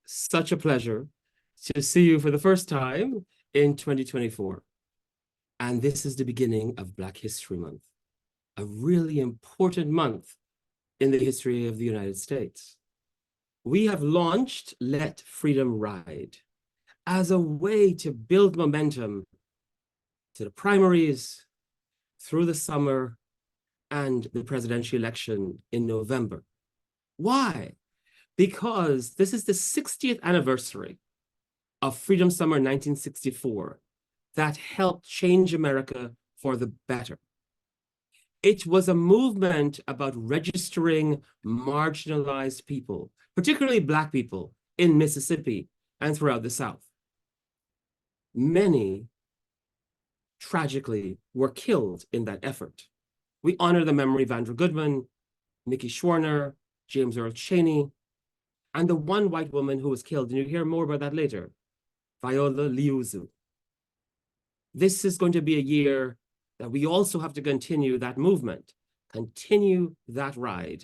such a pleasure to see you for the first time in 2024. And this is the beginning of Black History Month, a really important month in the history of the United States. We have launched Let Freedom Ride as a way to build momentum to the primaries, through the summer, and the presidential election in November. Why? Because this is the 60th anniversary of Freedom Summer 1964 that helped change America for the better. It was a movement about registering marginalized people, particularly Black people in Mississippi and throughout the South. Many, tragically, were killed in that effort. We honor the memory of Andrew Goodman, Mickey Schwerner, James Earl Chaney, and the one white woman who was killed, and you'll hear more about that later, Viola Liuzzu. This is going to be a year that we also have to continue that movement, continue that ride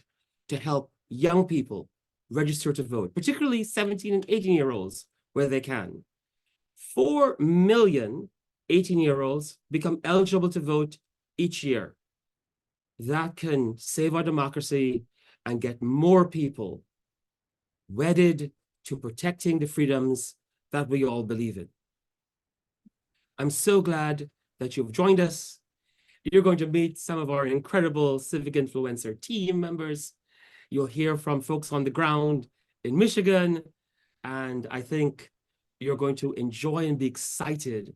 to help young people register to vote, particularly 17 and 18-year-olds where they can. 4 million 18-year-olds become eligible to vote each year. That can save our democracy and get more people wedded to protecting the freedoms that we all believe in. I'm so glad that you've joined us. You're going to meet some of our incredible civic influencer team members. You'll hear from folks on the ground in Michigan, and I think you're going to enjoy and be excited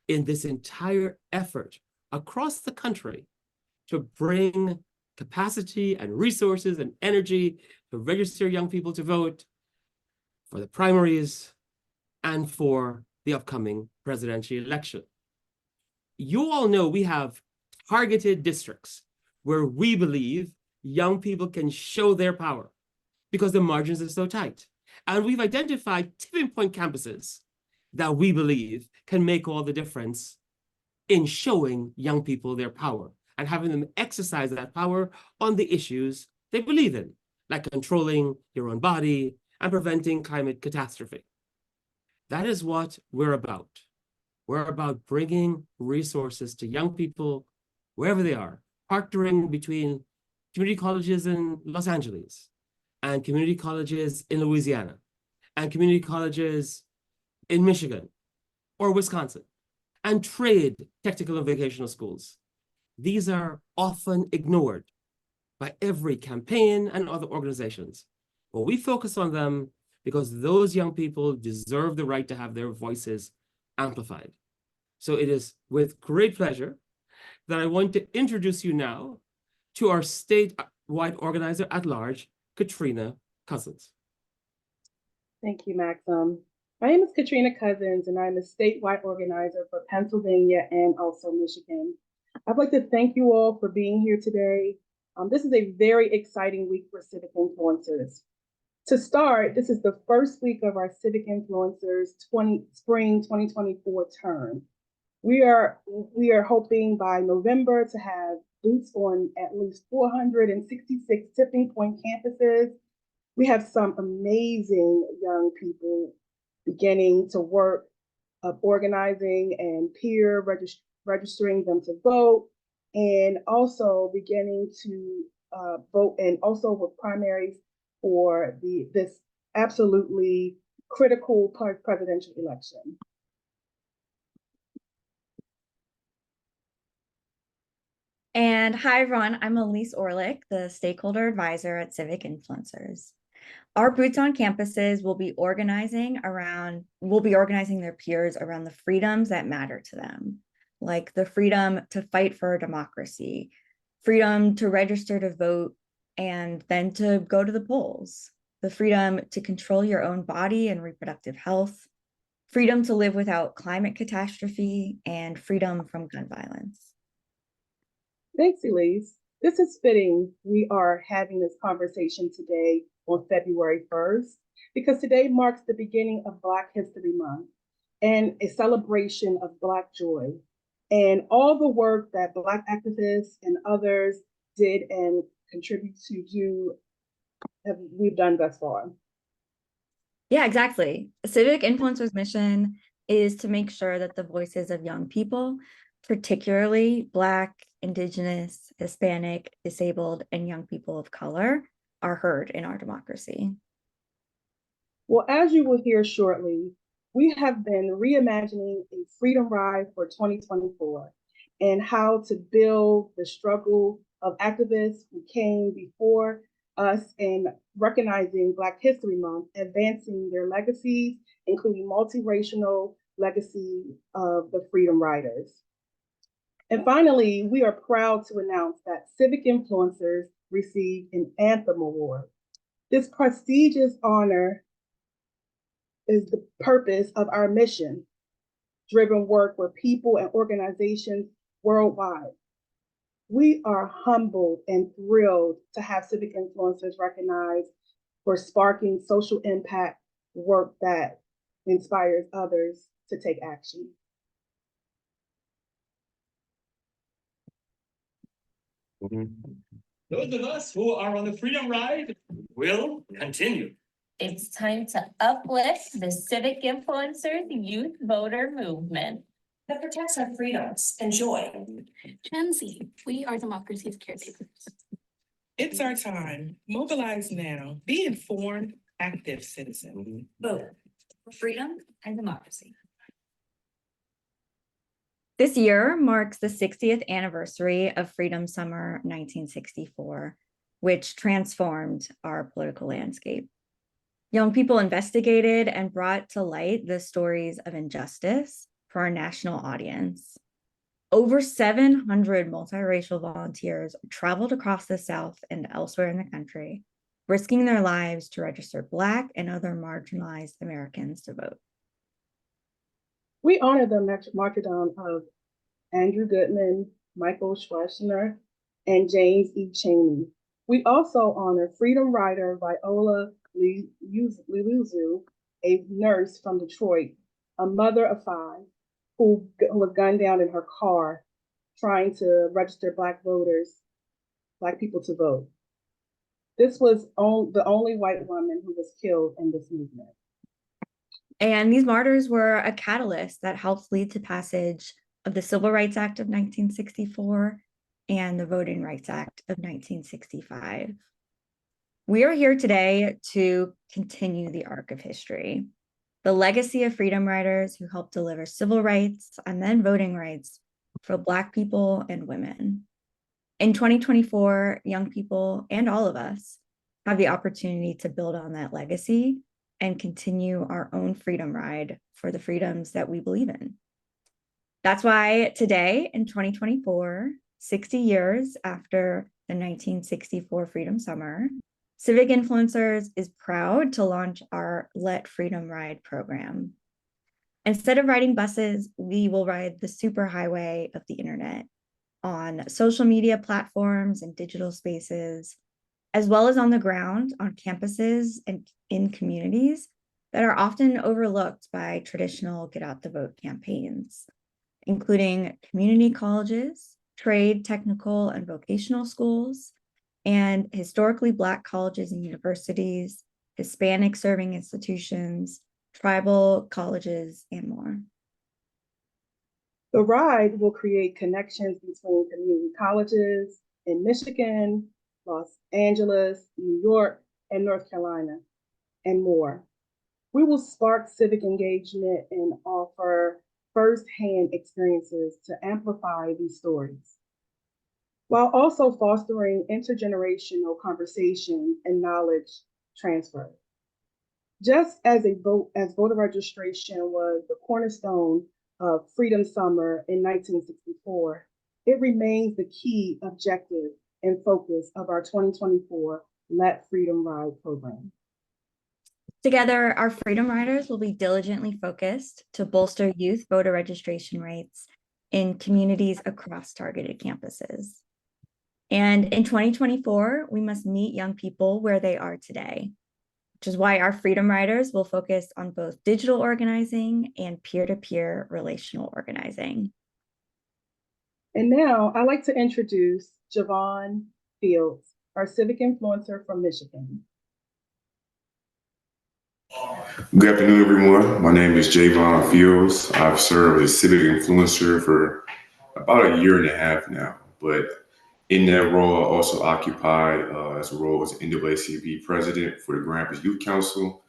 in this entire effort across the country to bring capacity and resources and energy to register young people to vote for the primaries and for the upcoming presidential election. You all know we have targeted districts where we believe young people can show their power because the margins are so tight. And we've identified tipping point campuses that we believe can make all the difference in showing young people their power and having them exercise that power on the issues they believe in, like controlling your own body and preventing climate catastrophe. That is what we're about. We're about bringing resources to young people wherever they are, partnering between community colleges in Los Angeles and community colleges in Louisiana and community colleges in Michigan or Wisconsin and trade technical and vocational schools. These are often ignored by every campaign and other organizations. But we focus on them because those young people deserve the right to have their voices amplified. So it is with great pleasure that I want to introduce you now to our statewide organizer at large, Katrina Cousins. Thank you, Maxim. My name is Katrina Cousins, and I'm a statewide organizer for Pennsylvania and also Michigan. I'd like to thank you all for being here today. This is a very exciting week for civic influencers. To start, this is the first week of our Civic Influencers Spring 2024 term. We are hoping by November to have boots on at least 466 tipping point campuses. We have some amazing young people beginning to work of organizing and peer registering them to vote, and also beginning to vote, and also with primaries for this absolutely critical presidential election. And hi, everyone. I'm Elise Orlick, the stakeholder advisor at Civic Influencers. Our boots on campuses will be organizing their peers around the freedoms that matter to them, like the freedom to fight for democracy, freedom to register to vote, and then to go to the polls, the freedom to control your own body and reproductive health, freedom to live without climate catastrophe, and freedom from gun violence. Thanks, Elise. This is fitting. We are having this conversation today on February 1st, because today marks the beginning of Black History Month and a celebration of Black joy and all the work that Black activists and others did and contribute to do, we've done thus far. Yeah, exactly. Civic Influencers mission is to make sure that the voices of young people, particularly Black, Indigenous, Hispanic, disabled, and young people of color, are heard in our democracy. Well, as you will hear shortly, we have been reimagining a freedom ride for 2024 and how to build the struggle of activists who came before us and recognizing Black History Month, advancing their legacies, including multiracial legacy of the Freedom Riders. And finally, we are proud to announce that Civic Influencers received an Anthem Award. This prestigious honor is the purpose of our mission driven work where people and organizations worldwide. We are humbled and thrilled to have civic influencers recognized for sparking social impact work that inspires others to take action. Those of us who are on the Freedom Ride will continue. It's time to uplift the civic influencers youth voter movement that protects our freedoms and joy. Gen Z, we are democracy's caretakers. It's our time. Mobilize now. Be informed, active citizen. Vote for freedom and democracy. This year marks the 60th anniversary of Freedom Summer 1964, which transformed our political landscape. Young people investigated and brought to light the stories of injustice for our national audience. Over 700 multiracial volunteers traveled across the South and elsewhere in the country, risking their lives to register Black and other marginalized Americans to vote. We honor the martyrdom of Andrew Goodman, Michael Schwechner, and James E. Chaney. We also honor freedom rider Viola Liuzzu, a nurse from Detroit, a mother of 5, who was gunned down in her car trying to register Black people to vote. This was the only white woman who was killed in this movement. And these martyrs were a catalyst that helped lead to passage of the Civil Rights Act of 1964 and the Voting Rights Act of 1965. We are here today to continue the arc of history, the legacy of freedom riders who helped deliver civil rights and then voting rights for Black people and women. In 2024, young people and all of us have the opportunity to build on that legacy and continue our own freedom ride for the freedoms that we believe in. That's why today in 2024, 60 years after the 1964 Freedom Summer, Civic Influencers is proud to launch our Let Freedom Ride program. Instead of riding buses, we will ride the superhighway of the internet on social media platforms and digital spaces, as well as on the ground on campuses and in communities that are often overlooked by traditional get out the vote campaigns, including community colleges, trade, technical, and vocational schools, and historically Black colleges and universities, Hispanic serving institutions, tribal colleges, and more. The ride will create connections between community colleges in Michigan, Los Angeles, New York, and North Carolina, and more. We will spark civic engagement and offer firsthand experiences to amplify these stories, while also fostering intergenerational conversation and knowledge transfer. Just as voter registration was the cornerstone of Freedom Summer in 1964, it remains the key objective and focus of our 2024 Let Freedom Ride program. Together, our Freedom Riders will be diligently focused to bolster youth voter registration rates in communities across targeted campuses. And in 2024, we must meet young people where they are today, which is why our Freedom Riders will focus on both digital organizing and peer-to-peer relational organizing. And now I'd like to introduce Javon Fields, our civic influencer from Michigan. Good afternoon, everyone. My name is Javon Fields. I've served as civic influencer for about a year and a half now. But in that role, I also occupy as a role as NAACP president for the Grand Rapids Youth Council.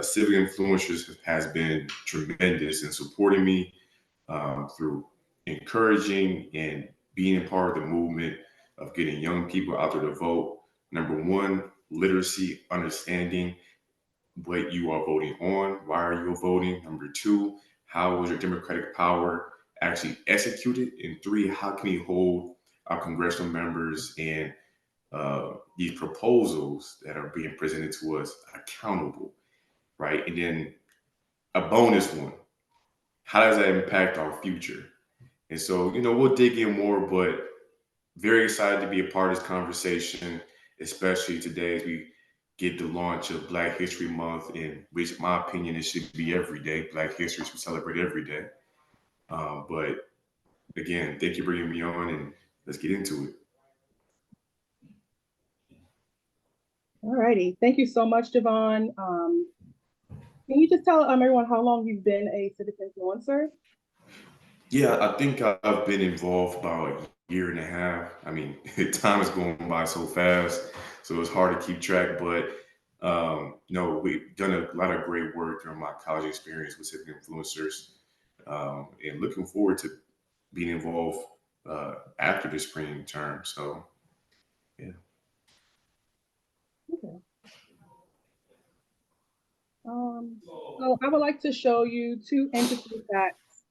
Civic Influencers has been tremendous in supporting me through encouraging and being a part of the movement of getting young people out there to vote. Number one, literacy, understanding what you are voting on, why are you voting? Number two, how was your democratic power actually executed? And three, how can we hold our congressional members and these proposals that are being presented to us accountable, right? And then a bonus one, how does that impact our future? And so, we'll dig in more, but very excited to be a part of this conversation, especially today as we get the launch of Black History Month, in which, in my opinion, it should be every day. Black History should celebrate every day. But again, thank you for bringing me on, and let's get into it. All righty. Thank you so much, Javon. Can you just tell everyone how long you've been a civic influencer? Yeah, I think I've been involved about a year and a half. I mean, time is going by so fast, so it's hard to keep track. But we've done a lot of great work during my college experience with civic influencers, and looking forward to being involved after the spring term. So, yeah. Okay. So I would like to show you two interesting facts.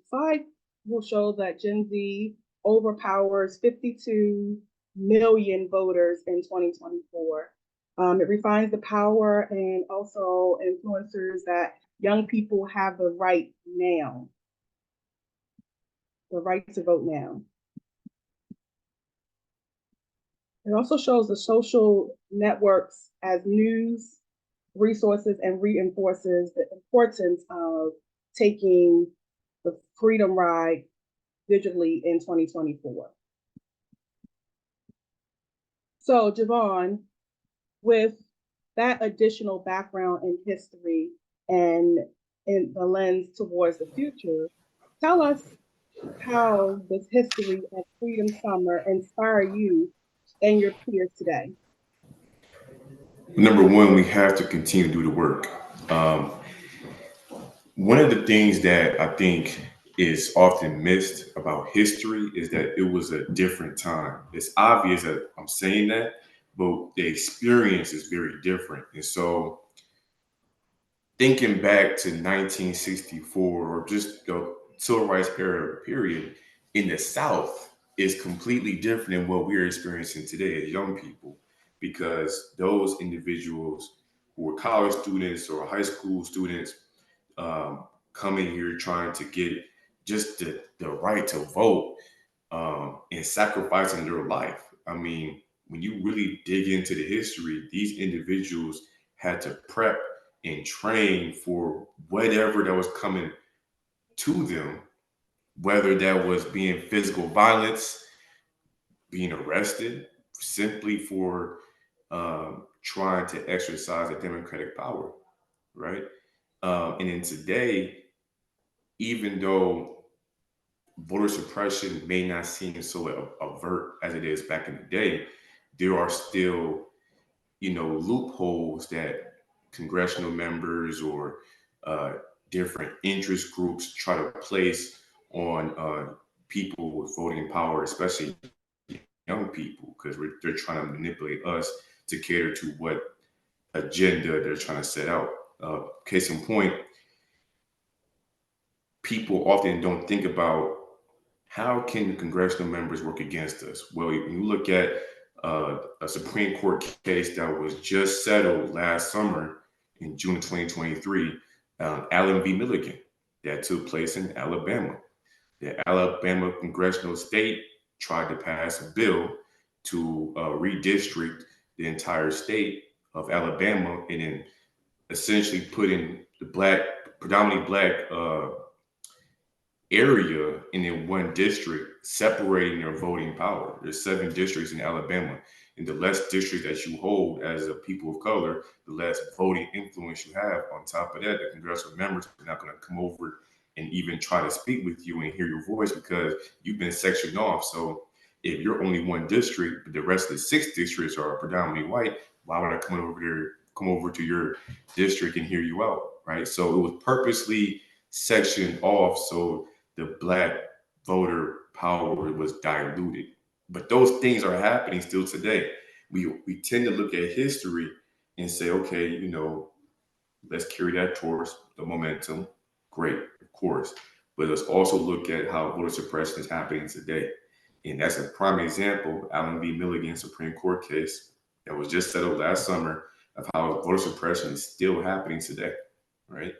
Slide will show that Gen Z overpowers 52 million voters in 2024. It refines the power and also influencers that young people have the right now, the right to vote now. It also shows the social networks as news resources and reinforces the importance of taking the Freedom Ride digitally in 2024. So, Javon, with that additional background in history and in the lens towards the future, tell us how this history of Freedom Summer inspire you and your peers today. Number one, we have to continue to do the work. One of the things that I think is often missed about history is that it was a different time. It's obvious that I'm saying that, but the experience is very different. And so thinking back to 1964 or just the civil rights period in the South is completely different than what we're experiencing today as young people, because those individuals who were college students or high school students coming here trying to get just the right to vote and sacrificing their life. I mean, when you really dig into the history, these individuals had to prep and train for whatever that was coming to them, whether that was being physical violence, being arrested simply for trying to exercise a democratic power, right? And then today, even though voter suppression may not seem so overt as it is back in the day, there are still, loopholes that congressional members or different interest groups try to place on people with voting power, especially young people, because they're trying to manipulate us to cater to what agenda they're trying to set out. Case in point, people often don't think about how can congressional members work against us. Well, when you look at a Supreme Court case that was just settled last summer in June of 2023, Allen v. Milligan, that took place in Alabama. The Alabama congressional state tried to pass a bill to redistrict the entire state of Alabama, and then essentially putting the predominantly black area in one district, separating their voting power. There's 7 districts in Alabama, and the less districts that you hold as a people of color, the less voting influence you have. On top of that, the congressional members are not going to come over and even try to speak with you and hear your voice because you've been sectioned off. So if you're only one district, but the rest of the 6 districts are predominantly white, why would I come over to your district and hear you out, right? So it was purposely sectioned off so the black voter power was diluted. But those things are happening still today. We tend to look at history and say, okay, you know, let's carry that towards the momentum. Great, of course. But let's also look at how voter suppression is happening today. And that's a prime example, Allen v. Milligan Supreme Court case that was just settled last summer of how voter suppression is still happening today, right?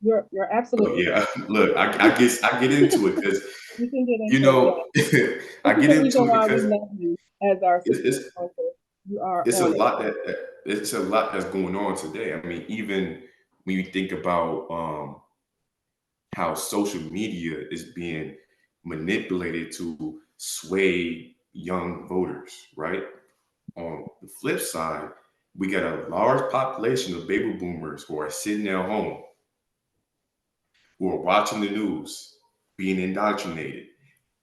You're So, absolutely yeah, look, I get into it because you can get into you know I This is get the reason into it why we because love you as our it's, civic it's influencer. You are it's a on it. lot it's a lot that's going on today. I mean, even when you think about how social media is being manipulated to sway young voters, right? On the flip side, we got a large population of baby boomers who are sitting at home, who are watching the news, being indoctrinated.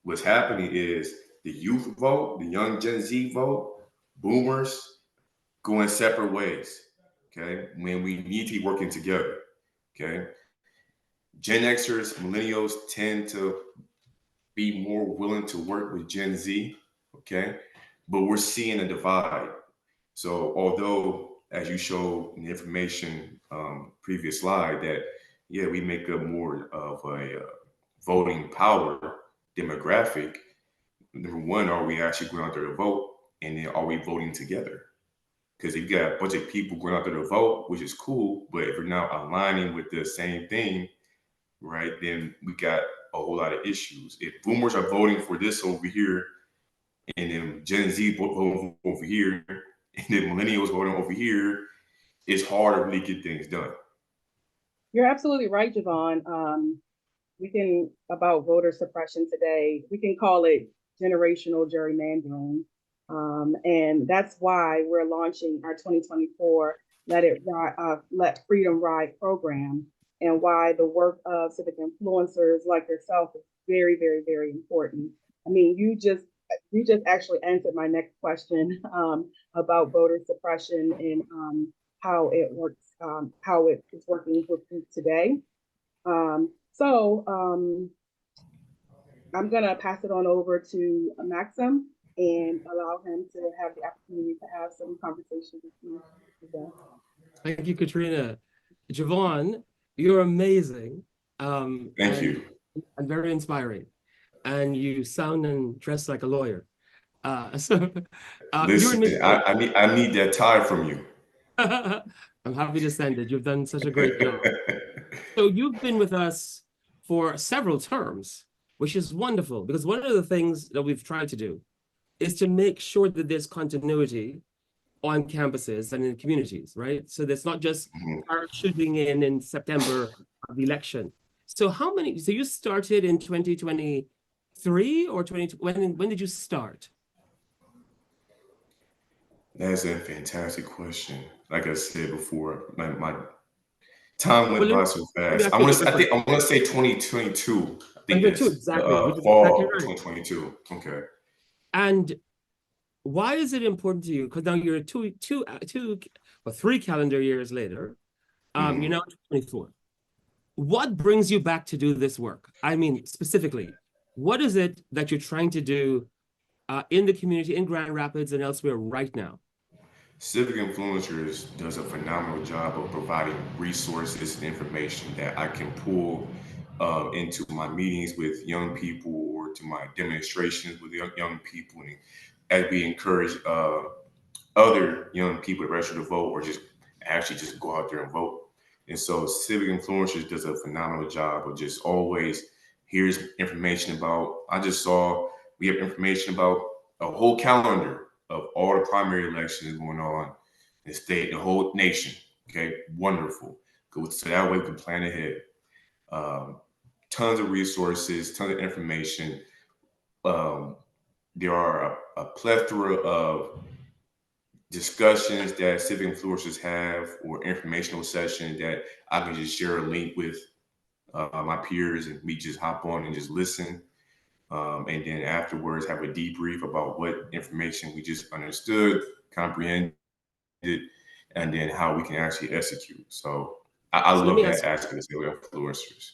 What's happening is the youth vote, the young Gen Z vote, boomers going separate ways. Okay. When we need to be working together. Okay. Gen Xers, millennials tend to be more willing to work with Gen Z. Okay. But we're seeing a divide. So although, as you showed in the information previous slide, that yeah, we make up more of a voting power demographic. Number one, are we actually going out there to vote, and then are we voting together? Because if you got a bunch of people going out there to vote, which is cool, but if we're not aligning with the same thing, right, then we got a whole lot of issues. If boomers are voting for this over here, and then Gen Z voting over here, and then millennials voting over here, it's hard to really get things done. You're absolutely right, Javon. We can, about voter suppression today, we can call it generational gerrymandering. And that's why we're launching our 2024 Let Freedom Ride program, and why the work of civic influencers like yourself is very, very, very important. I mean, you just actually answered my next question about voter suppression and how it works, how it is working with you today. So I'm gonna pass it on over to Maxim and allow him to have the opportunity to have some conversation with you today. Thank you, Katrina. Javon, you're amazing. Thank you. And very inspiring. And you sound and dress like a lawyer. Listen, you're I need that tie from you. I'm happy to send it. You've done such a great job. So you've been with us for several terms, which is wonderful, because one of the things that we've tried to do is to make sure that there's continuity on campuses and in communities, right? So that's not just shooting in September of the election. So so you started in 2023 or when did you start? That's a fantastic question. Like I said before, my time went by so fast. I want to say 2022. I think it's exactly. Fall Exactly right. 2022. Okay. And why is it important to you? Because now you're 3 calendar years later. You're now 24. What brings you back to do this work? I mean, specifically, what is it that you're trying to do in the community, in Grand Rapids and elsewhere right now? Civic Influencers does a phenomenal job of providing resources and information that I can pull into my meetings with young people or to my demonstrations with young people, and as we encourage other young people to register to vote or just go out there and vote. And so Civic Influencers does a phenomenal job of just always, here's information about, we have information about a whole calendar of all the primary elections going on the state, the whole nation. Okay, wonderful. Good. So that way we can plan ahead. Tons of resources, tons of information. There are a plethora of discussions that civic influencers have, or informational sessions that I can just share a link with my peers, and we just hop on and just listen. And then afterwards have a debrief about what information we just understood, comprehended, and then how we can actually execute. So I So let love me that ask you- aspect of civic influencers.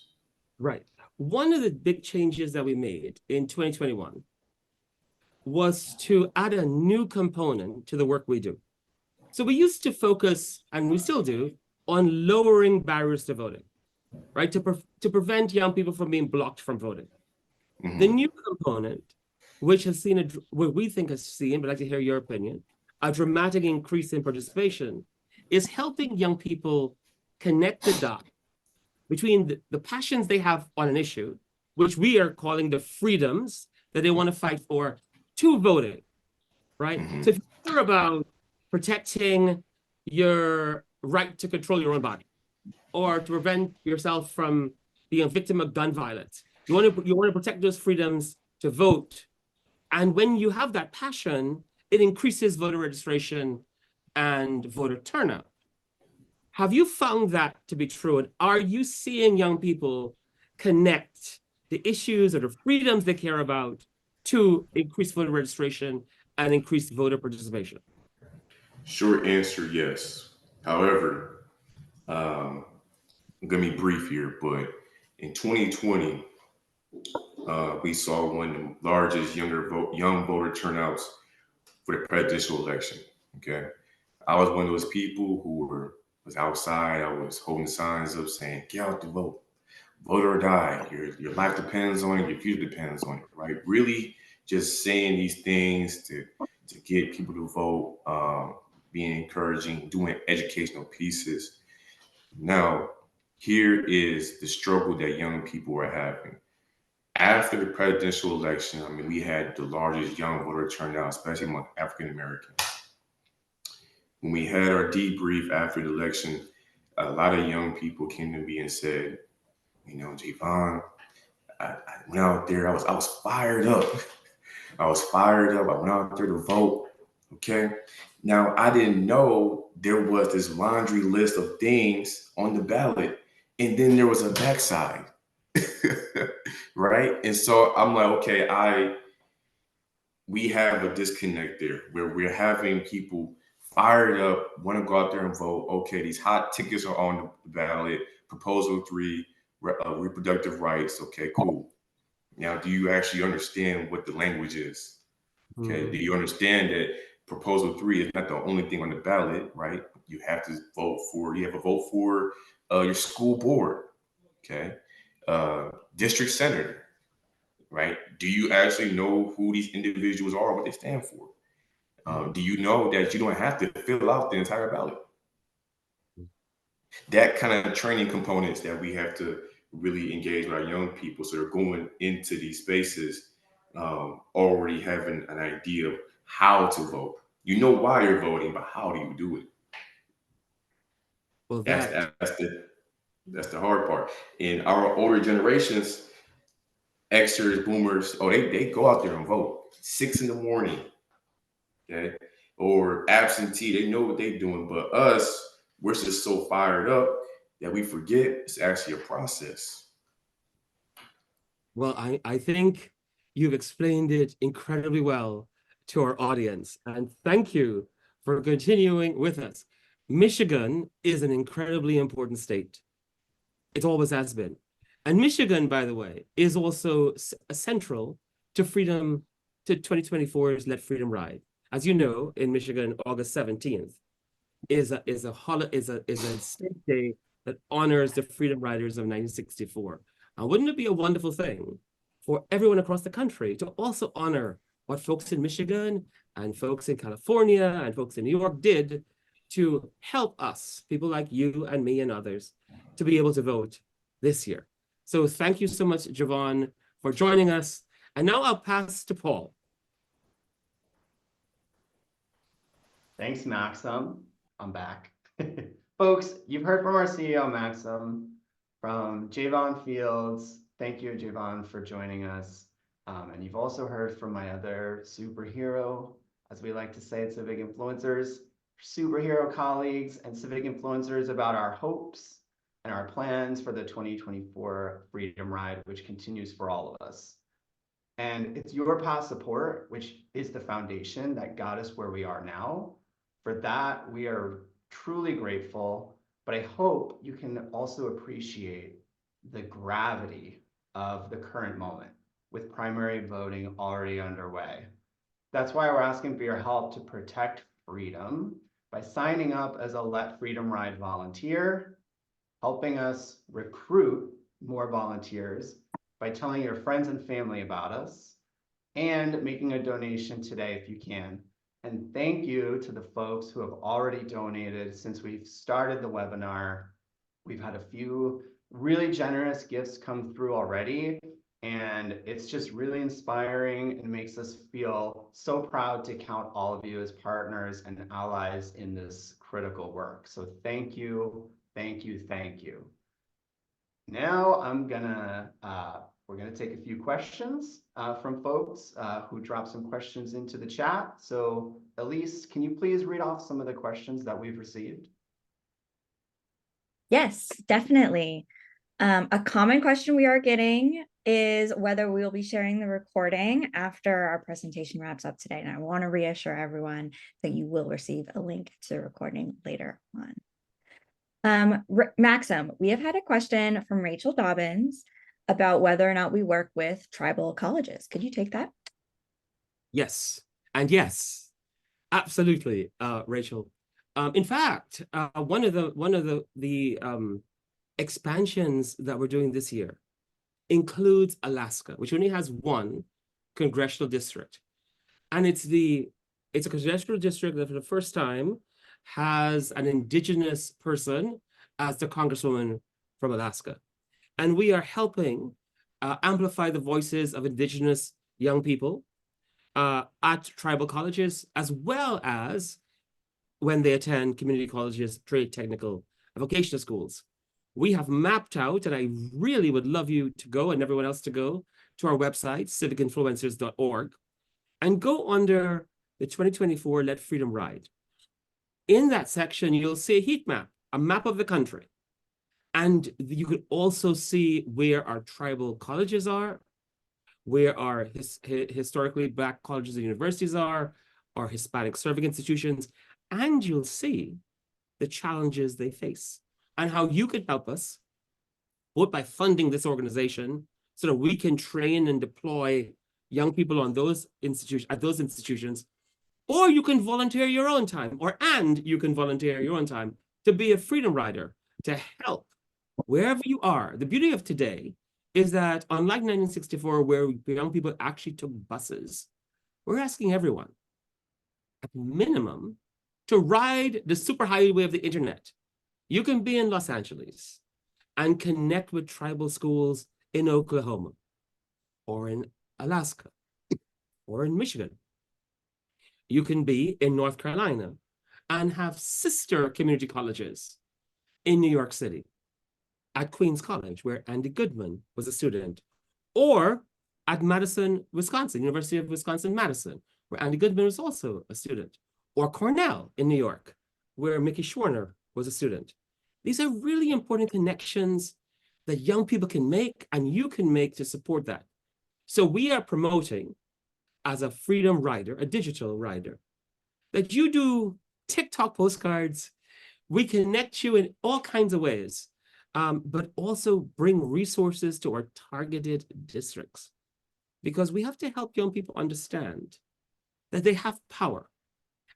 Right. One of the big changes that we made in 2021 was to add a new component to the work we do. So we used to focus, and we still do, on lowering barriers to voting, right? To prevent young people from being blocked from voting. Mhm. The new component, which has seen what we think has seen, but I'd like to hear your opinion, a dramatic increase in participation, is helping young people connect the dots between the passions they have on an issue, which we are calling the freedoms that they want to fight for, to voting, right? Mhm. So if you hear about protecting your right to control your own body, or to prevent yourself from being a victim of gun violence, you want to protect those freedoms to vote. And when you have that passion, it increases voter registration and voter turnout. Have you found that to be true? And are you seeing young people connect the issues or the freedoms they care about to increase voter registration and increase voter participation? Short answer, yes. However, I'm gonna be brief here, but in 2020, we saw one of the largest young voter turnouts for the presidential election. Okay, I was one of those people who was outside. I was holding signs up saying, "Get out to vote, vote or die. Your life depends on it. Your future depends on it." Right? Really, just saying these things to get people to vote, being encouraging, doing educational pieces. Now, here is the struggle that young people are having. After the presidential election, I mean, we had the largest young voter turnout, especially among African Americans. When we had our debrief after the election, a lot of young people came to me and said, Javon, I went out there, I was fired up. I was fired up. I went out there to vote. Okay. Now, I didn't know there was this laundry list of things on the ballot, and then there was a backside. Right. And so I'm like, okay, we have a disconnect there where we're having people fired up, want to go out there and vote. Okay, these hot tickets are on the ballot. Proposal 3, reproductive rights. Okay, cool. Now, do you actually understand what the language is? Okay, do you understand that Proposal 3 is not the only thing on the ballot, right? You have to vote for your school board, okay? District senator, right? Do you actually know who these individuals are, what they stand for? Do you know that you don't have to fill out the entire ballot? That kind of training components that we have to really engage with our young people, so they're going into these spaces already having an idea of how to vote. You know why you're voting, but how do you do it? Well, that's the hard part. In our older generations, Xers, boomers, they go out there and vote 6 a.m. Okay, or absentee. They know what they're doing, but us, we're just so fired up that we forget it's actually a process. Well, I think you've explained it incredibly well to our audience, and thank you for continuing with us. Michigan is an incredibly important state. It always has been. And Michigan, by the way, is also central to 2024's Let Freedom Ride. As you know, in Michigan, August 17th is a state day that honors the Freedom Riders of 1964. Now, wouldn't it be a wonderful thing for everyone across the country to also honor what folks in Michigan and folks in California and folks in New York did to help us, people like you and me and others, to be able to vote this year. So thank you so much, Javon, for joining us. And now I'll pass to Paul. Thanks, Maxim. I'm back. Folks, you've heard from our CEO, Maxim, from Javon Fields. Thank you, Javon, for joining us. And you've also heard from my other superhero, as we like to say at Civic Influencers, superhero colleagues and civic influencers about our hopes and our plans for the 2024 Freedom Ride, which continues for all of us. And it's your past support, which is the foundation that got us where we are now. For that, we are truly grateful, but I hope you can also appreciate the gravity of the current moment with primary voting already underway. That's why we're asking for your help to protect freedom by signing up as a Let Freedom Ride volunteer, helping us recruit more volunteers by telling your friends and family about us, and making a donation today if you can. And thank you to the folks who have already donated since we've started the webinar. We've had a few really generous gifts come through already, and it's just really inspiring and makes us feel so proud to count all of you as partners and allies in this critical work. So thank you, thank you, thank you. Now we're gonna take a few questions from folks who dropped some questions into the chat. So Elise, can you please read off some of the questions that we've received? Yes, definitely. A common question we are getting is whether we will be sharing the recording after our presentation wraps up today. And I want to reassure everyone that you will receive a link to the recording later on. Maxim, we have had a question from Rachel Dobbins about whether or not we work with tribal colleges. Could you take that? Yes, and yes, absolutely, Rachel. In fact, one of the expansions that we're doing this year includes Alaska, which only has one congressional district, and it's a congressional district that for the first time has an indigenous person as the congresswoman from Alaska. And we are helping amplify the voices of indigenous young people at tribal colleges, as well as when they attend community colleges, trade, technical, and vocational schools. We have mapped out, and I really would love you to go and everyone else to go to our website, civicinfluencers.org, and go under the 2024 Let Freedom Ride. In that section, you'll see a heat map, a map of the country. And you could also see where our tribal colleges are, where our historically Black colleges and universities are, our Hispanic serving institutions, and you'll see the challenges they face and how you can help us, both by funding this organization so that we can train and deploy young people on those institutions, or you can volunteer your own time, you can volunteer your own time to be a Freedom Rider, to help wherever you are. The beauty of today is that unlike 1964, where young people actually took buses, we're asking everyone, at minimum, to ride the superhighway of the internet. You can be in Los Angeles and connect with tribal schools in Oklahoma, or in Alaska, or in Michigan. You can be in North Carolina and have sister community colleges in New York City, at Queens College, where Andy Goodman was a student, or at Madison, Wisconsin, University of Wisconsin-Madison, where Andy Goodman was also a student, or Cornell in New York, where Mickey Schwerner was a student. These are really important connections that young people can make and you can make to support that. So we are promoting, as a Freedom Rider, a digital rider, that you do TikTok postcards. We connect you in all kinds of ways, but also bring resources to our targeted districts, because we have to help young people understand that they have power,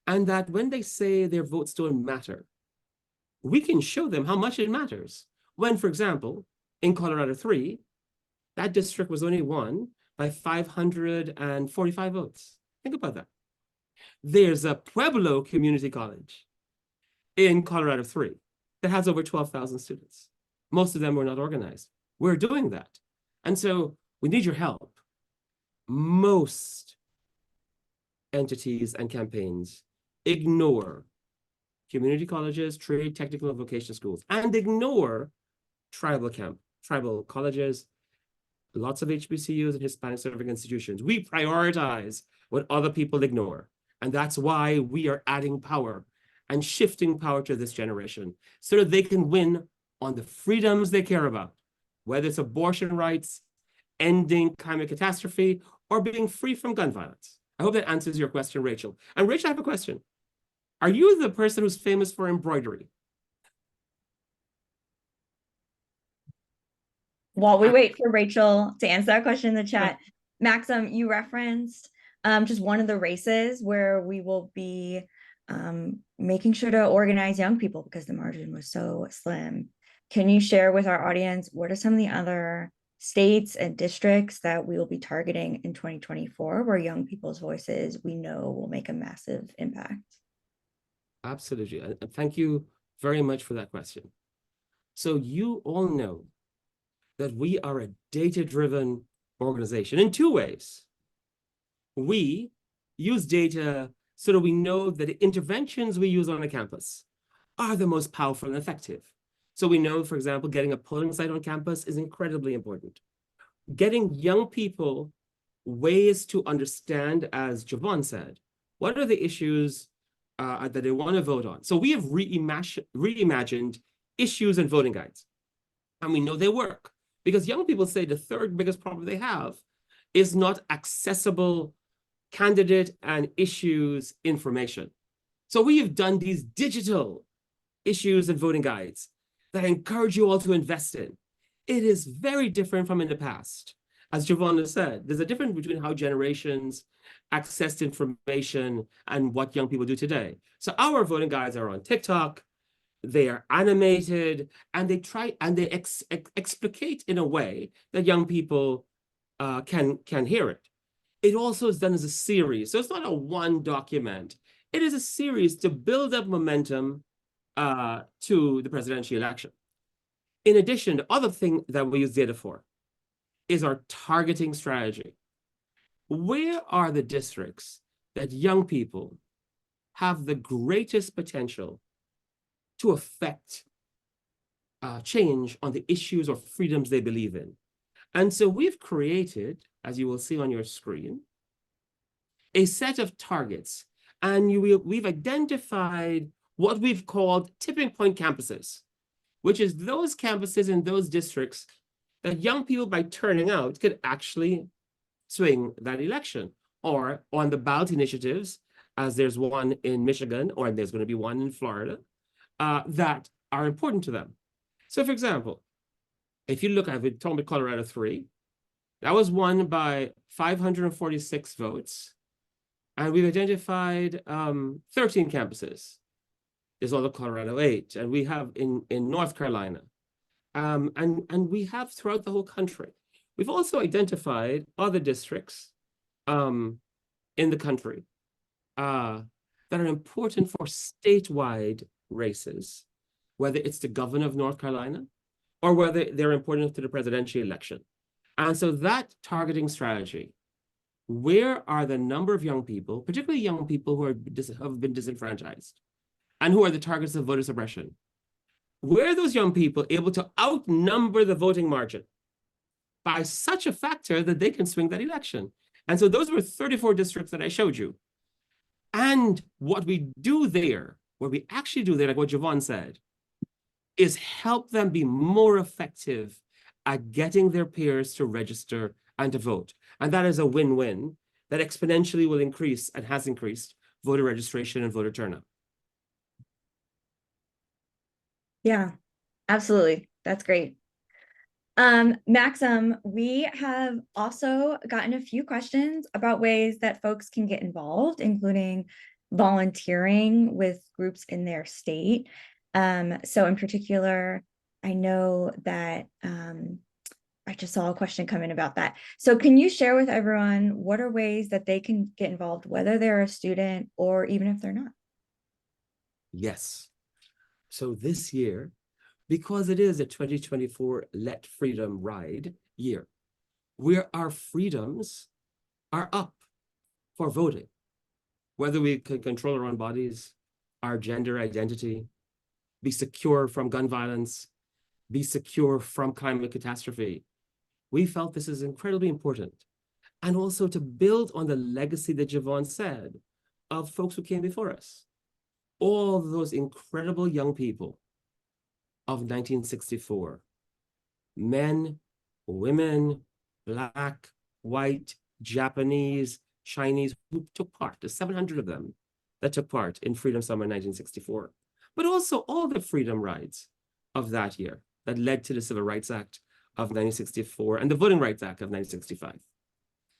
and that when they say their votes don't matter, we can show them how much it matters. When, for example, in Colorado 3, that district was only won by 545 votes. Think about that. There's a Pueblo Community College in Colorado 3 that has over 12,000 students. Most of them were not organized. We're doing that. And so we need your help. Most entities and campaigns ignore community colleges, trade, technical, and vocational schools, and ignore tribal colleges, lots of HBCUs and Hispanic serving institutions. We prioritize what other people ignore. And that's why we are adding power and shifting power to this generation so that they can win on the freedoms they care about, whether it's abortion rights, ending climate catastrophe, or being free from gun violence. I hope that answers your question, Rachel. And Rachel, I have a question. Are you the person who's famous for embroidery? While we wait for Rachel to answer that question in the chat, Maxim, you referenced just one of the races where we will be making sure to organize young people because the margin was so slim. Can you share with our audience what are some of the other states and districts that we will be targeting in 2024 where young people's voices we know will make a massive impact? Absolutely. And thank you very much for that question. So you all know that we are a data-driven organization in two ways. We use data so that we know that the interventions we use on a campus are the most powerful and effective. So we know, for example, getting a polling site on campus is incredibly important. Getting young people ways to understand, as Javon said, what are the issues that they want to vote on. So we have reimagined issues and voting guides. And we know they work because young people say the third biggest problem they have is not accessible candidate and issues information. So we have done these digital issues and voting guides that I encourage you all to invest in. It is very different from in the past. As Javon has said, there's a difference between how generations accessed information and what young people do today. So our voting guides are on TikTok, they are animated, and they try and they explicate in a way that young people can hear it. It also is done as a series. So it's not a one document. It is a series to build up momentum to the presidential election. In addition, the other thing that we use data for is our targeting strategy. Where are the districts that young people have the greatest potential to affect change on the issues or freedoms they believe in? And so we've created, as you will see on your screen, a set of targets. And we've identified what we've called tipping point campuses, which is those campuses in those districts that young people, by turning out, could actually swing that election. Or on the ballot initiatives, as there's one in Michigan, or there's going to be one in Florida, that are important to them. So for example, if you look at it, talking about Colorado 3, that was won by 546 votes. And we've identified 13 campuses. There's also Colorado 8, and we have in North Carolina. And we have throughout the whole country. We've also identified other districts in the country that are important for statewide races, whether it's the governor of North Carolina or whether they're important to the presidential election. And so that targeting strategy, where are the number of young people, particularly young people who have been disenfranchised and who are the targets of voter suppression? Where are those young people able to outnumber the voting margin by such a factor that they can swing that election? And so those were 34 districts that I showed you. And what we do there, what we actually do there, like what Javon said, is help them be more effective at getting their peers to register and to vote. And that is a win-win that exponentially will increase and has increased voter registration and voter turnout. Yeah, absolutely. That's great. Maxim, we have also gotten a few questions about ways that folks can get involved, including volunteering with groups in their state. So in particular, I know that I just saw a question come in about that. So can you share with everyone what are ways that they can get involved, whether they're a student or even if they're not? Yes. So this year, because it is a 2024 Let Freedom Ride year, where our freedoms are up for voting, whether we can control our own bodies, our gender identity, be secure from gun violence, be secure from climate catastrophe. We felt this is incredibly important. And also to build on the legacy that Javon said of folks who came before us. All those incredible young people of 1964, men, women, Black, white, Japanese, Chinese, who took part, the 700 of them that took part in Freedom Summer 1964, but also all the freedom rides of that year that led to the Civil Rights Act of 1964 and the Voting Rights Act of 1965.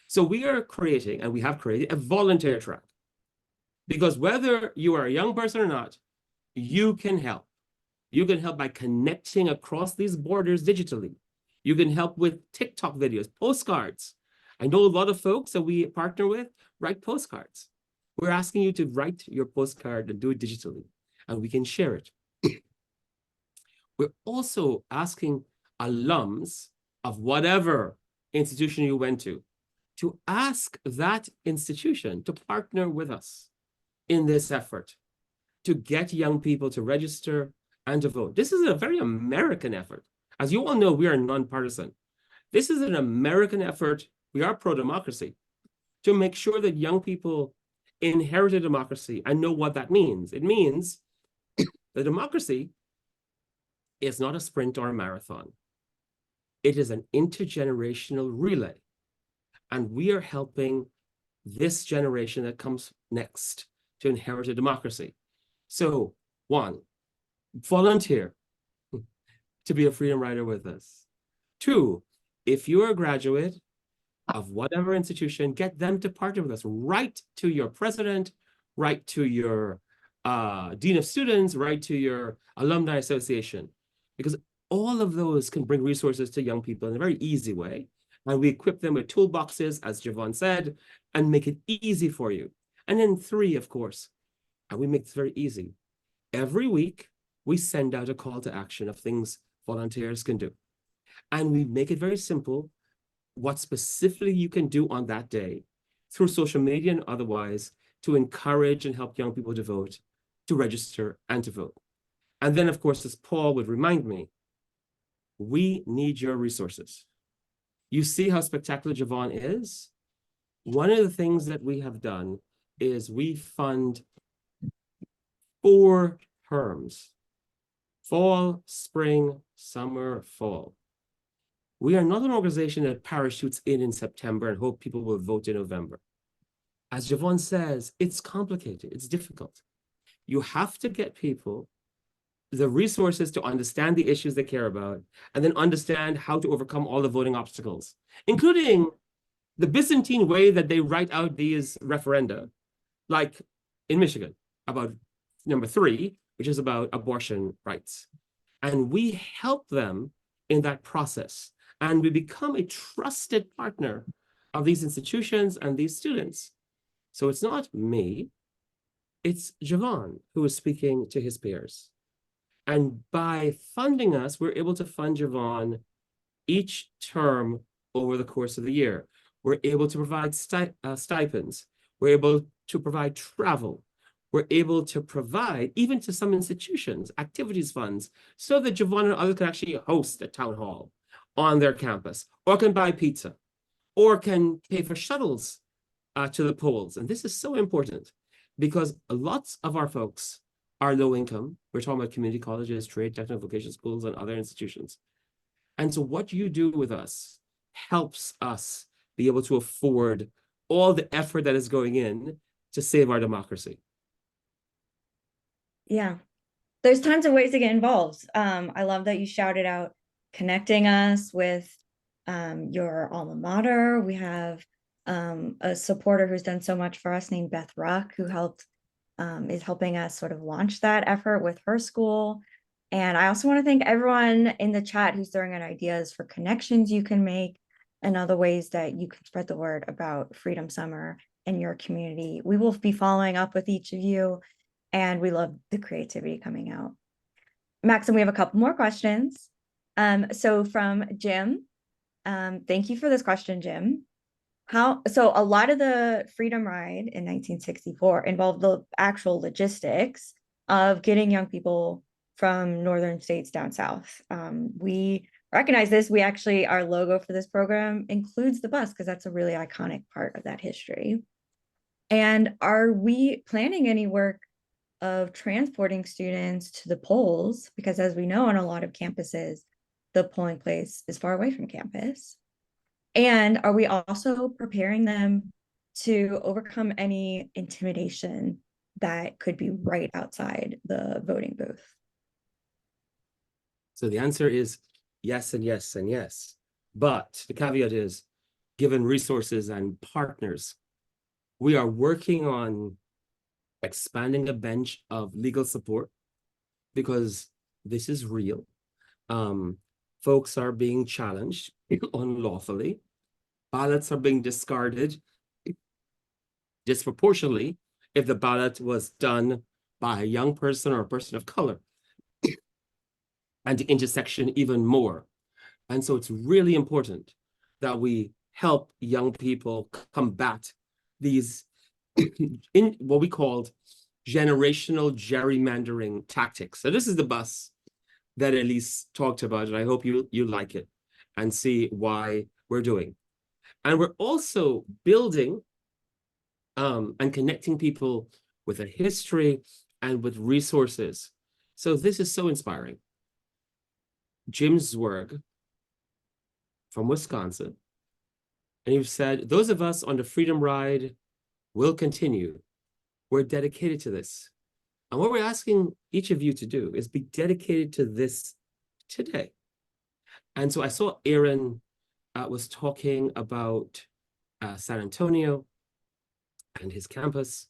So we are creating, and we have created, a volunteer track. Because whether you are a young person or not, you can help. You can help by connecting across these borders digitally. You can help with TikTok videos, postcards. I know a lot of folks that we partner with write postcards. We're asking you to write your postcard and do it digitally, and we can share it. We're also asking alums of whatever institution you went to ask that institution to partner with us in this effort to get young people to register and to vote. This is a very American effort. As you all know, we are nonpartisan. This is an American effort. We are pro-democracy to make sure that young people inherit a democracy and know what that means. It means that democracy is not a sprint or a marathon. It is an intergenerational relay. And we are helping this generation that comes next to inherit a democracy. So, one, volunteer to be a freedom rider with us. Two, if you're a graduate of whatever institution, get them to partner with us. Write to your president, write to your dean of students, write to your alumni association, because all of those can bring resources to young people in a very easy way. And we equip them with toolboxes, as Javon said, and make it easy for you. And then three, of course, and we make this very easy. Every week, we send out a call to action of things volunteers can do. And we make it very simple, what specifically you can do on that day through social media and otherwise to encourage and help young people to vote, to register and to vote. And then, of course, as Paul would remind me, we need your resources. You see how spectacular Javon is? One of the things that we have done is we fund 4 terms: fall, spring, summer, fall. We are not an organization that parachutes in September and hope people will vote in November. As Javon says, it's complicated, it's difficult. You have to get people the resources to understand the issues they care about, and then understand how to overcome all the voting obstacles, including the Byzantine way that they write out these referenda, like in Michigan, about number 3, which is about abortion rights. And we help them in that process, and we become a trusted partner of these institutions and these students. So it's not me, it's Javon who is speaking to his peers. And by funding us, we're able to fund Javon each term over the course of the year. We're able to provide stipends. We're able to provide travel. We're able to provide, even to some institutions, activities funds, so that Javon and others can actually host a town hall on their campus, or can buy pizza, or can pay for shuttles to the polls. And this is so important because lots of our folks are low income. We're talking about community colleges, trade, technical vocational schools, and other institutions. And so what you do with us helps us be able to afford all the effort that is going in to save our democracy. Yeah, there's tons of ways to get involved. I love that you shouted out connecting us with your alma mater. We have a supporter who's done so much for us named Beth Ruck, who is helping us sort of launch that effort with her school. And I also want to thank everyone in the chat who's throwing out ideas for connections you can make and other ways that you can spread the word about Freedom Summer in your community. We will be following up with each of you, and we love the creativity coming out. Maxim, we have a couple more questions. So from Jim, thank you for this question, Jim. So a lot of the Freedom Ride in 1964 involved the actual logistics of getting young people from northern states down south. We recognize this. We actually, our logo for this program includes the bus because that's a really iconic part of that history. And are we planning any work of transporting students to the polls? Because as we know, on a lot of campuses, the polling place is far away from campus. And are we also preparing them to overcome any intimidation that could be right outside the voting booth? So the answer is yes and yes and yes. But the caveat is, given resources and partners, we are working on expanding a bench of legal support because this is real. Folks are being challenged unlawfully. Ballots are being discarded disproportionately if the ballot was done by a young person or a person of color. And the intersection even more. And so it's really important that we help young people combat these in what we called generational gerrymandering tactics. So this is the bus that Elise talked about, and I hope you like it and see why we're doing. And we're also building and connecting people with a history and with resources. So this is so inspiring. Jim Zwerg from Wisconsin, and you've said, those of us on the Freedom Ride will continue. We're dedicated to this. And what we're asking each of you to do is be dedicated to this today. And so I saw Aaron was talking about San Antonio and his campus,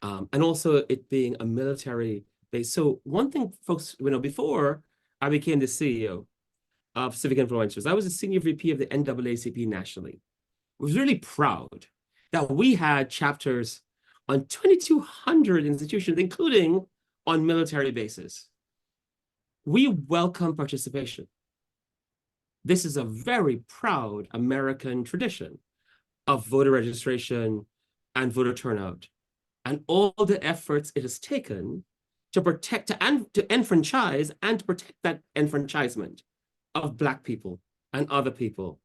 and also it being a military base. So one thing, folks, before I became the CEO of Civic Influencers, I was a senior VP of the NAACP nationally. I was really proud that we had chapters on 2,200 institutions, including on military bases. We welcome participation. This is a very proud American tradition of voter registration and voter turnout, and all the efforts it has taken to protect and to enfranchise and to protect that enfranchisement of Black people and other people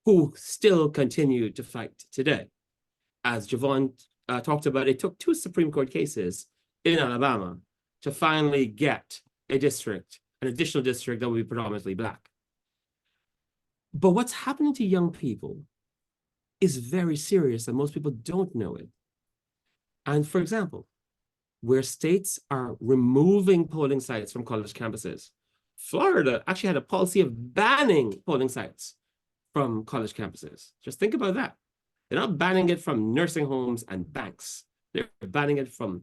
who still continue to fight today. As Javon talked about, it took 2 Supreme Court cases in Alabama to finally get a district, an additional district that will be predominantly Black. But what's happening to young people is very serious, and most people don't know it. And for example, where states are removing polling sites from college campuses, Florida actually had a policy of banning polling sites from college campuses. Just think about that. They're not banning it from nursing homes and banks. They're banning it from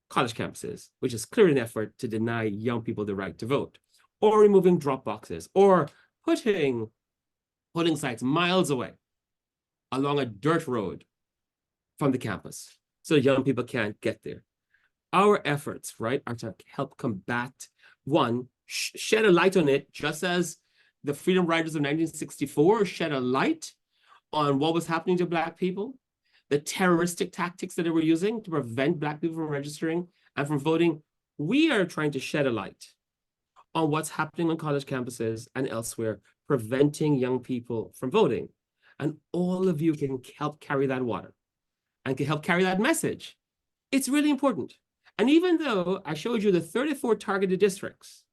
college campuses, which is clearly an effort to deny young people the right to vote, or removing drop boxes, or putting polling sites miles away along a dirt road from the campus so young people can't get there. Our efforts, right, are to help combat, one, shed a light on it, just as the Freedom Riders of 1964 shed a light on what was happening to Black people, the terroristic tactics that they were using to prevent Black people from registering and from voting. We are trying to shed a light on what's happening on college campuses and elsewhere, preventing young people from voting. And all of you can help carry that water and can help carry that message. It's really important. And even though I showed you the 34 targeted districts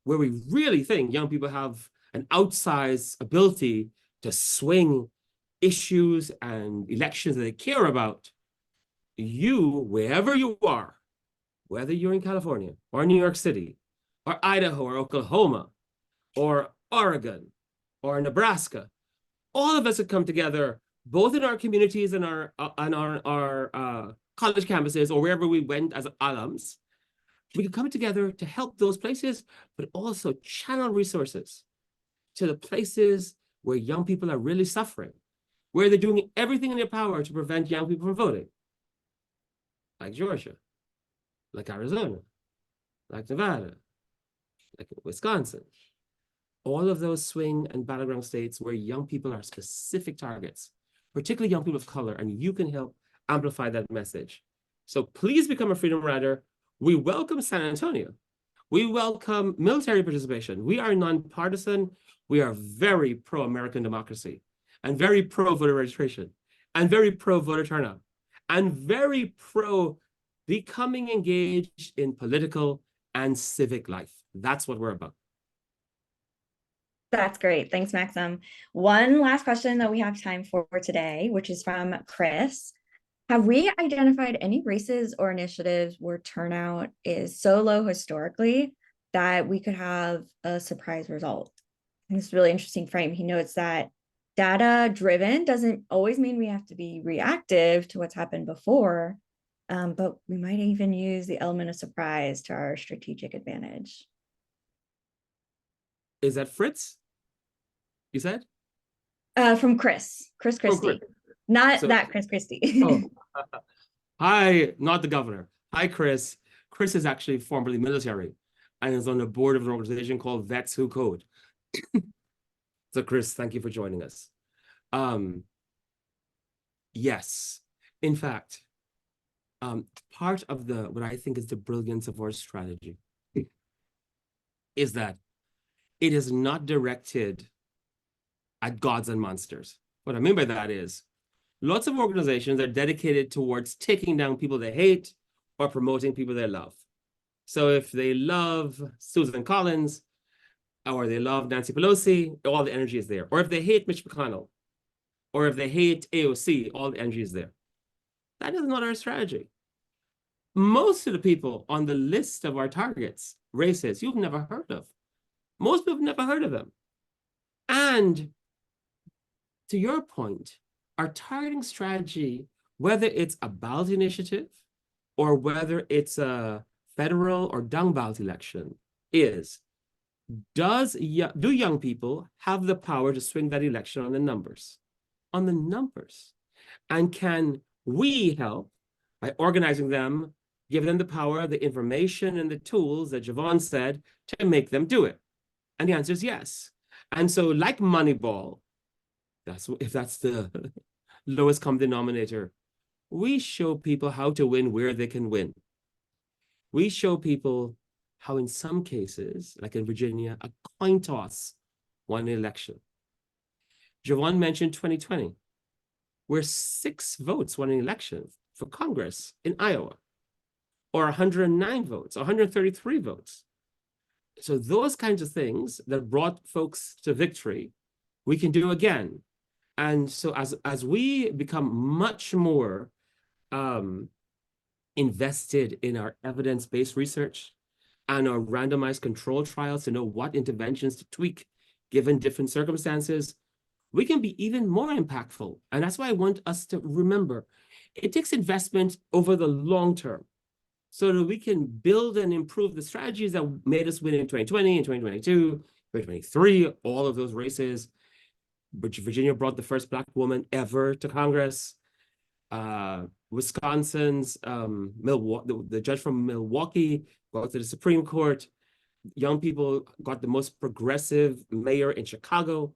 where we really think young people have an outsized ability to swing issues and elections that they care about, you, wherever you are, whether you're in California or New York City or Idaho or Oklahoma or Oregon or Nebraska, all of us have come together, both in our communities and our college campuses or wherever we went as alums. We can come together to help those places, but also channel resources to the places where young people are really suffering, where they're doing everything in their power to prevent young people from voting, like Georgia, like Arizona, like Nevada, like Wisconsin. All of those swing and battleground states where young people are specific targets, particularly young people of color, and you can help amplify that message. So please become a Freedom Rider. We welcome San Antonio. We welcome military participation. We are nonpartisan. We are very pro-American democracy and very pro-voter registration and very pro-voter turnout and very pro becoming engaged in political and civic life. That's what we're about. That's great. Thanks, Maxim. One last question that we have time for today, which is from Chris. Have we identified any races or initiatives where turnout is so low historically that we could have a surprise result? I think it's a really interesting frame. He notes that data-driven doesn't always mean we have to be reactive to what's happened before, but we might even use the element of surprise to our strategic advantage. Is that Fritz? You said? From Chris Christie. Oh, Chris. Not So- that Chris Christie. Oh, hi, not the governor. Hi, Chris. Chris is actually formerly military and is on the board of an organization called Vets Who Code. So, Chris, thank you for joining us. Yes, in fact, part of what I think is the brilliance of our strategy is that it is not directed at gods and monsters. What I mean by that is lots of organizations are dedicated towards taking down people they hate or promoting people they love. So if they love Susan Collins or they love Nancy Pelosi, all the energy is there. Or if they hate Mitch McConnell, or if they hate AOC, all the energy is there. That is not our strategy. Most of the people on the list of our targets, races, you've never heard of. Most people have never heard of them. And to your point, our targeting strategy, whether it's a ballot initiative or whether it's a federal or down ballot election, is do young people have the power to swing that election on the numbers? On the numbers. And can we help by organizing them, give them the power, the information, and the tools that Javon said to make them do it? And the answer is yes. And so, like Moneyball, if that's the lowest common denominator, we show people how to win where they can win. We show people how in some cases, like in Virginia, a coin toss won an election. Javon mentioned 2020, where 6 votes won an election for Congress in Iowa, or 109 votes, 133 votes. So those kinds of things that brought folks to victory, we can do again. And so as we become much more invested in our evidence-based research and our randomized control trials to know what interventions to tweak given different circumstances, we can be even more impactful. And that's why I want us to remember, it takes investment over the long term so that we can build and improve the strategies that made us win in 2020, in 2022, 2023, all of those races. Virginia brought the first Black woman ever to Congress. Wisconsin's the judge from Milwaukee got to the Supreme Court. Young people got the most progressive mayor in Chicago.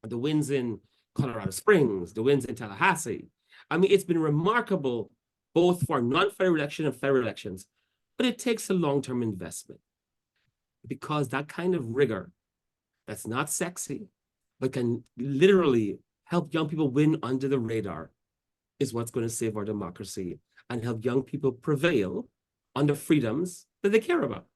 The wins in Colorado Springs, the wins in Tallahassee. I mean, it's been remarkable both for non-federal election and federal elections, but it takes a long-term investment because that kind of rigor that's not sexy, but can literally help young people win under the radar is what's going to save our democracy and help young people prevail on the freedoms that they care about.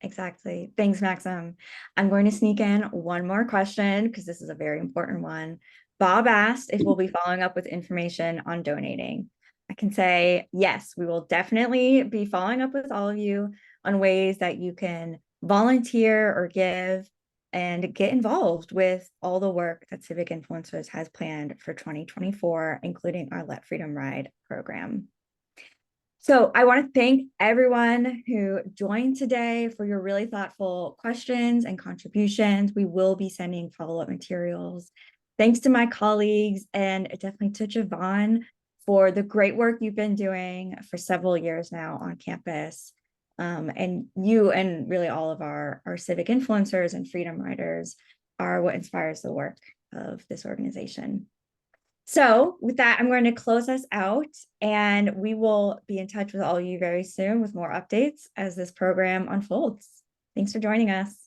Exactly. Thanks, Maxim. I'm going to sneak in one more question because this is a very important one. Bob asked if we'll be following up with information on donating. I can say, yes, we will definitely be following up with all of you on ways that you can volunteer or give and get involved with all the work that Civic Influencers has planned for 2024, including our Let Freedom Ride program. So I want to thank everyone who joined today for your really thoughtful questions and contributions. We will be sending follow-up materials. Thanks to my colleagues and definitely to Javon for the great work you've been doing for several years now on campus. And you and really all of our civic influencers and freedom riders are what inspires the work of this organization. So with that, I'm going to close us out, and we will be in touch with all of you very soon with more updates as this program unfolds. Thanks for joining us.